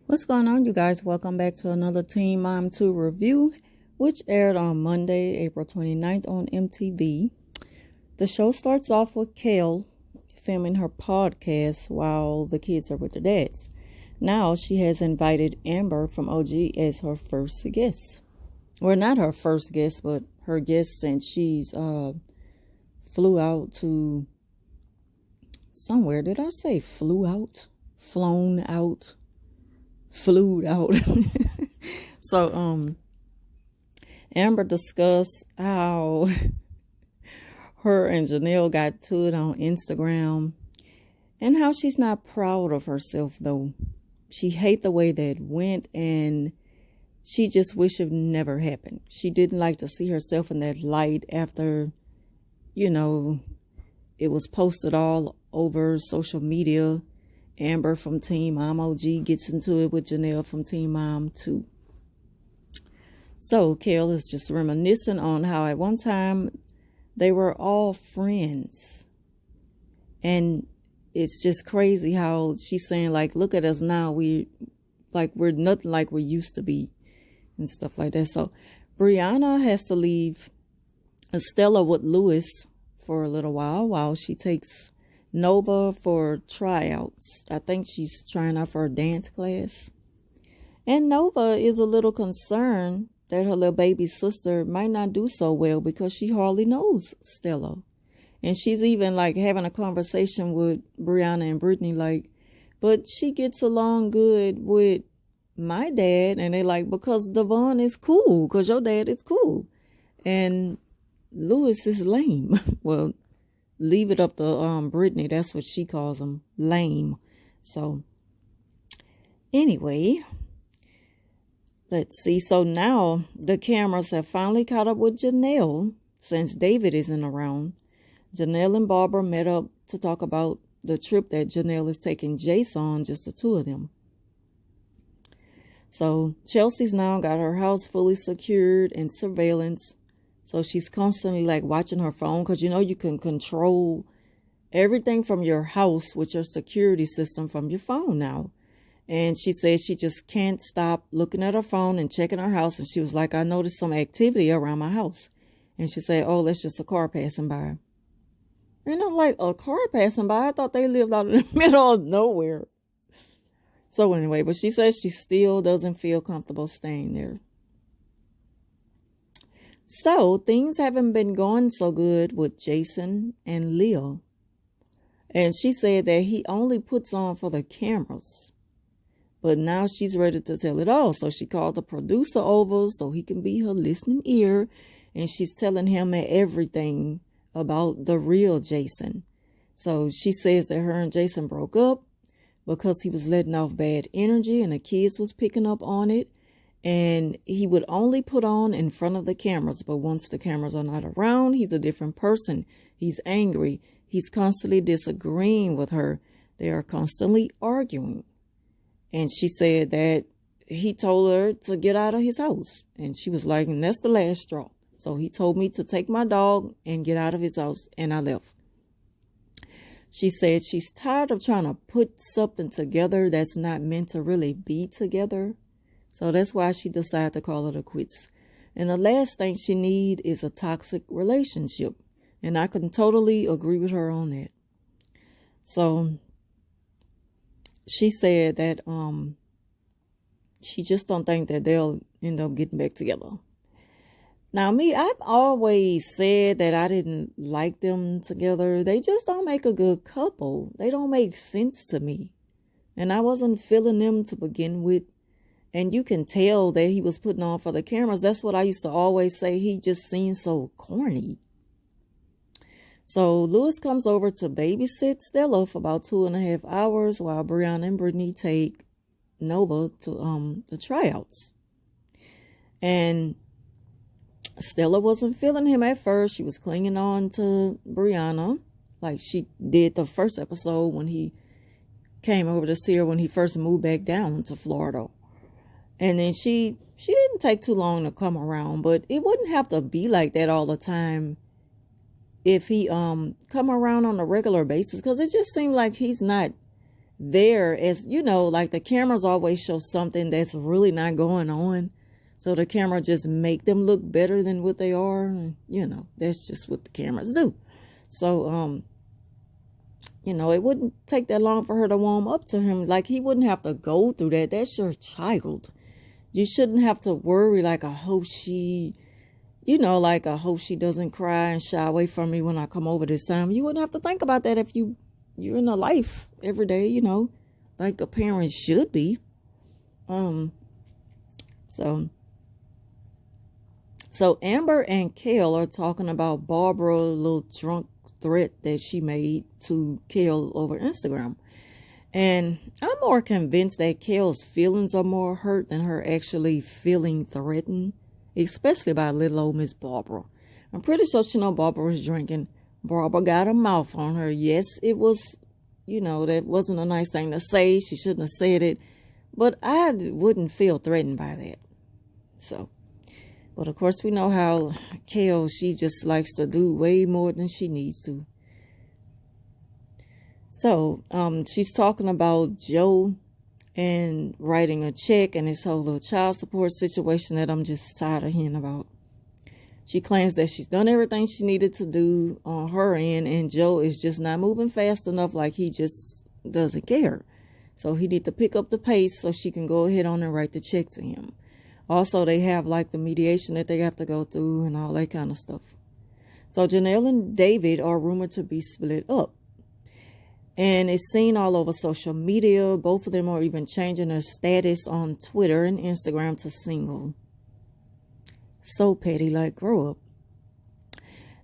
What's going on, you guys? Welcome back to another Teen Mom 2 review, which aired on Monday, April 29th on MTV. The show starts off with Kale filming her podcast while the kids are with their dads. Now she has invited Amber from OG as her first guest. Well, not her first guest, but her guest since she's flew out to somewhere. Did I say flew out? Flown out? Flew out. So Amber discussed how her and Janelle got to it on Instagram and how she's not proud of herself, though. She hates the way that went, and she just wish it never happened. She didn't like to see herself in that light after, it was posted all over social media. Amber from Teen Mom OG gets into it with Janelle from Teen Mom 2. So Kale is just reminiscing on how at one time they were all friends. And it's just crazy how she's saying, like, look at us now. We're nothing like we used to be and stuff like that. So Brianna has to leave Estella with Lewis for a little while she takes Nova for tryouts. I think she's trying out for a dance class. And Nova is a little concerned that her little baby sister might not do so well because she hardly knows Stella. And she's even like having a conversation with Brianna and Brittany, like, but she gets along good with my dad. And they like, because Devon is cool, because your dad is cool. And Lewis is lame. Well, leave it up to Brittany. That's what she calls him, lame. So anyway, let's see. So now the cameras have finally caught up with Janelle since David isn't around. Janelle and Barbara met up to talk about the trip that Janelle is taking Jace on, just the two of them. So Chelsea's now got her house fully secured and surveillance. So she's constantly like watching her phone because, you can control everything from your house with your security system from your phone now. And she said she just can't stop looking at her phone and checking her house. And she was like, I noticed some activity around my house. And she said, oh, that's just a car passing by. And I'm like, a car passing by? I thought they lived out in the middle of nowhere. So anyway, but she says she still doesn't feel comfortable staying there. So things haven't been going so good with Jason and Leah. And she said that he only puts on for the cameras. But now she's ready to tell it all. So she called the producer over so he can be her listening ear. And she's telling him everything about the real Jason. So she says that her and Jason broke up because he was letting off bad energy and the kids was picking up on it. And he would only put on in front of the cameras. But once the cameras are not around, he's a different person. He's angry. He's constantly disagreeing with her. They are constantly arguing. And she said that he told her to get out of his house. And she was like, and that's the last straw. So he told me to take my dog and get out of his house. And I left. She said she's tired of trying to put something together that's not meant to really be together. So that's why she decided to call it a quits. And the last thing she needs is a toxic relationship. And I can totally agree with her on that. So she said that she just don't think that they'll end up getting back together. Now, I've always said that I didn't like them together. They just don't make a good couple. They don't make sense to me. And I wasn't feeling them to begin with. And you can tell that he was putting on for the cameras. That's what I used to always say. He just seemed so corny. So Lewis comes over to babysit Stella for about 2.5 hours while Brianna and Brittany take Nova to the tryouts. And Stella wasn't feeling him at first. She was clinging on to Brianna like she did the first episode when he came over to see her when he first moved back down to Florida. And then she didn't take too long to come around, but it wouldn't have to be like that all the time if he come around on a regular basis, because it just seemed like he's not there as, like the cameras always show something that's really not going on. So the camera just make them look better than what they are. And, that's just what the cameras do. So, it wouldn't take that long for her to warm up to him. Like, he wouldn't have to go through that. That's your child. You shouldn't have to worry, like, I hope she, I hope she doesn't cry and shy away from me when I come over this time. You wouldn't have to think about that if you're in a life every day, like a parent should be. So Amber and Kale are talking about Barbara's little drunk threat that she made to Kale over Instagram. And I'm more convinced that Kale's feelings are more hurt than her actually feeling threatened, especially by little old Miss Barbara. I'm pretty sure she know Barbara was drinking. Barbara got a mouth on her. Yes, it was, that wasn't a nice thing to say. She shouldn't have said it. But I wouldn't feel threatened by that. So, but of course we know how Kale, she just likes to do way more than she needs to. So, she's talking about Joe and writing a check and this whole little child support situation that I'm just tired of hearing about. She claims that she's done everything she needed to do on her end, and Joe is just not moving fast enough, like he just doesn't care. So he need to pick up the pace so she can go ahead on and write the check to him. Also, they have like the mediation that they have to go through and all that kind of stuff. So Janelle and David are rumored to be split up. And it's seen all over social media. Both of them are even changing their status on Twitter and Instagram to single. So petty, like, grow up.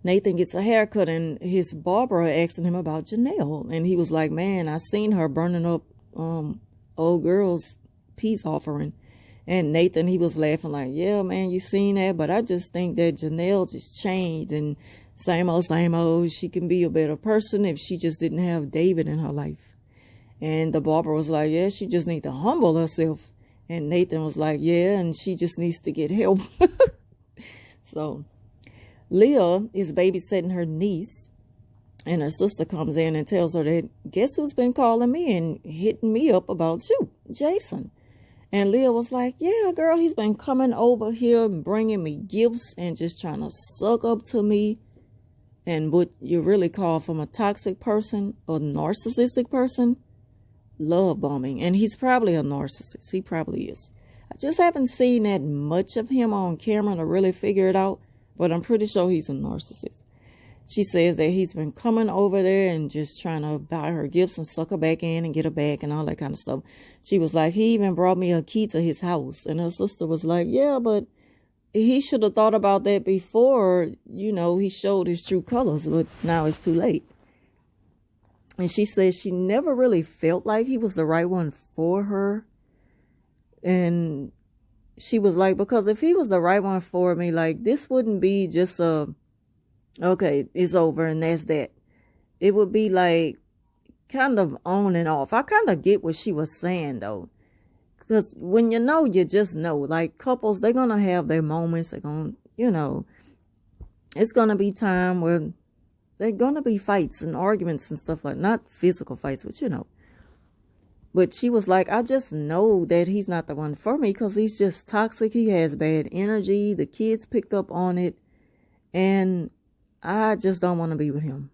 Nathan gets a haircut and his barber asking him about Janelle. And he was like, man, I seen her burning up old girl's peace offering. And Nathan, he was laughing like, yeah, man, you seen that? But I just think that Janelle just changed and same old, she can be a better person if she just didn't have David in her life. And the barber was like, yeah, she just needs to humble herself. And Nathan was like, yeah, and she just needs to get help. So Leah is babysitting her niece, and her sister comes in and tells her that, guess who's been calling me and hitting me up about you, Jason. And Leah was like, yeah, girl, he's been coming over here and bringing me gifts and just trying to suck up to me. And what you really call from a toxic person or narcissistic person, love bombing. And he's probably a narcissist. He probably is. I just haven't seen that much of him on camera to really figure it out. But I'm pretty sure he's a narcissist. She says that he's been coming over there and just trying to buy her gifts and suck her back in and get her back and all that kind of stuff. She was like, he even brought me a key to his house. And her sister was like, yeah, but he should have thought about that before, he showed his true colors, but now it's too late. And she said she never really felt like he was the right one for her. And she was like, because if he was the right one for me, like, this wouldn't be just okay, it's over and that's that. It would be like kind of on and off. I kind of get what she was saying, though. Because when you just know. Like couples, they're going to have their moments. They're going to, it's going to be time where they're going to be fights and arguments and stuff like, not physical fights, but But she was like, I just know that he's not the one for me because he's just toxic. He has bad energy. The kids picked up on it. And I just don't want to be with him.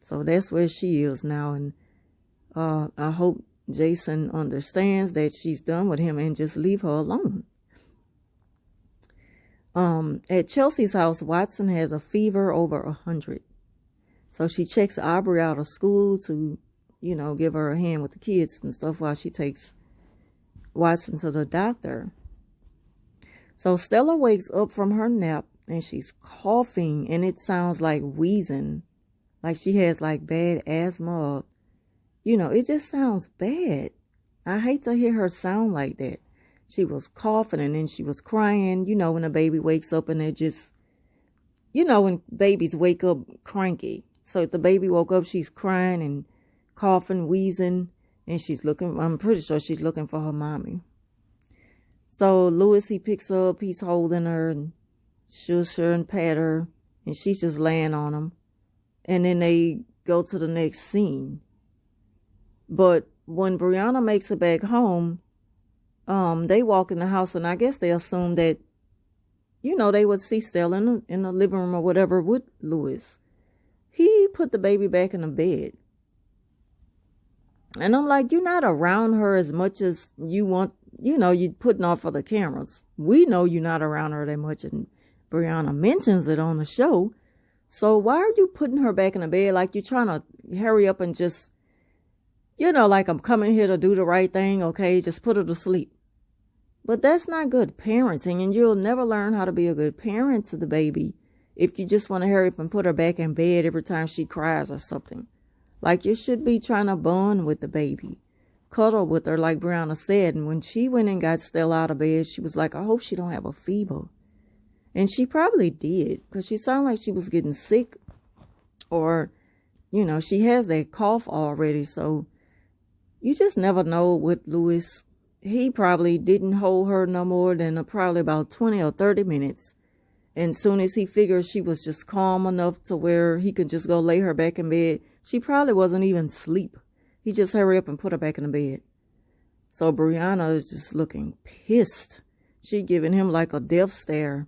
So that's where she is now. And I hope Jason understands that she's done with him and just leave her alone. At Chelsea's house, Watson has a fever over 100. So she checks Aubrey out of school to, give her a hand with the kids and stuff while she takes Watson to the doctor. So Stella wakes up from her nap and she's coughing and it sounds like wheezing. Like she has like bad asthma. It just sounds bad. I hate to hear her sound like that. She was coughing and then she was crying. When a baby wakes up and they're just, when babies wake up cranky. So if the baby woke up, she's crying and coughing, wheezing, and I'm pretty sure she's looking for her mommy. So Louis, he picks her up, he's holding her and shush her and pat her, and she's just laying on him. And then they go to the next scene. But when Brianna makes it back home, they walk in the house, and I guess they assume that, they would see Stella in the living room or whatever with Louis. He put the baby back in the bed. And I'm like, you're not around her as much as you want, you're putting on for the cameras. We know you're not around her that much, and Brianna mentions it on the show. So why are you putting her back in the bed like you're trying to hurry up and just, like, I'm coming here to do the right thing, okay, just put her to sleep. But that's not good parenting, and you'll never learn how to be a good parent to the baby if you just want to hurry up and put her back in bed every time she cries or something. Like, you should be trying to bond with the baby, cuddle with her, like Brianna said. And when she went and got Stella out of bed, she was like, I hope she don't have a fever. And she probably did, because she sounded like she was getting sick, or, she has that cough already. So you just never know with Louis. He probably didn't hold her no more than probably about 20 or 30 minutes. And soon as he figured she was just calm enough to where he could just go lay her back in bed, she probably wasn't even asleep. He just hurried up and put her back in the bed. So Brianna is just looking pissed. She giving him like a death stare.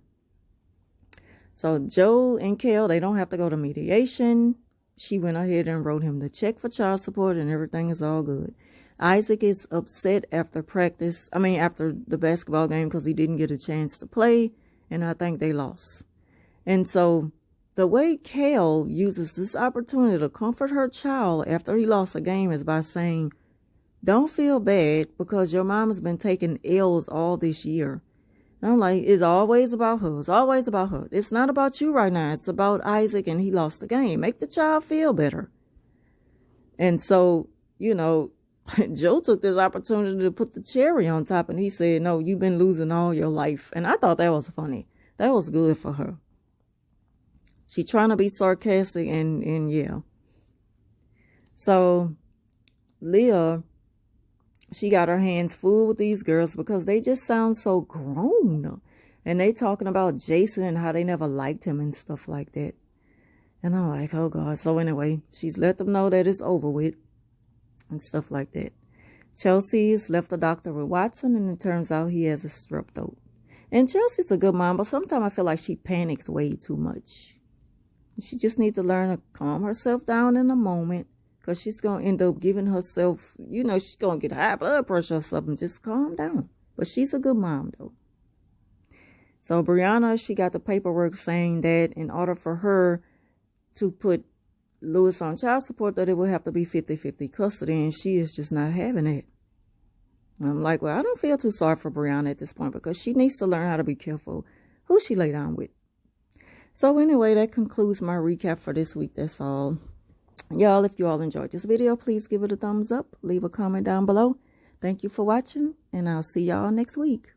So Joe and Kel, they don't have to go to mediation. She went ahead and wrote him the check for child support, and everything is all good. Isaac is upset after after the basketball game, because he didn't get a chance to play, and I think they lost. And so the way Kel uses this opportunity to comfort her child after he lost a game is by saying, don't feel bad because your mom has been taking L's all this year. And I'm like, it's always about her. It's always about her. It's not about you right now. It's about Isaac, and he lost the game. Make the child feel better. And so, Joe took this opportunity to put the cherry on top, and he said, no, you've been losing all your life. And I thought that was funny. That was good for her. She trying to be sarcastic, and yeah. So Leah, she got her hands full with these girls because they just sound so grown. And they talking about Jason and how they never liked him and stuff like that. And I'm like, oh God. So anyway, she's let them know that it's over with and stuff like that. Chelsea's left the doctor with Watson, and it turns out he has a strep throat. And Chelsea's a good mom, but sometimes I feel like she panics way too much. She just needs to learn to calm herself down in a moment, because she's going to end up giving herself, she's going to get high blood pressure or something. Just calm down. But she's a good mom, though. So Brianna, she got the paperwork saying that in order for her to put Louis on child support, that it would have to be 50-50 custody, and she is just not having it. And I'm like, well, I don't feel too sorry for Brianna at this point, because she needs to learn how to be careful who she lay down with. So anyway, that concludes my recap for this week. That's all. Y'all, if you all enjoyed this video, please give it a thumbs up. Leave a comment down below. Thank you for watching, and I'll see y'all next week.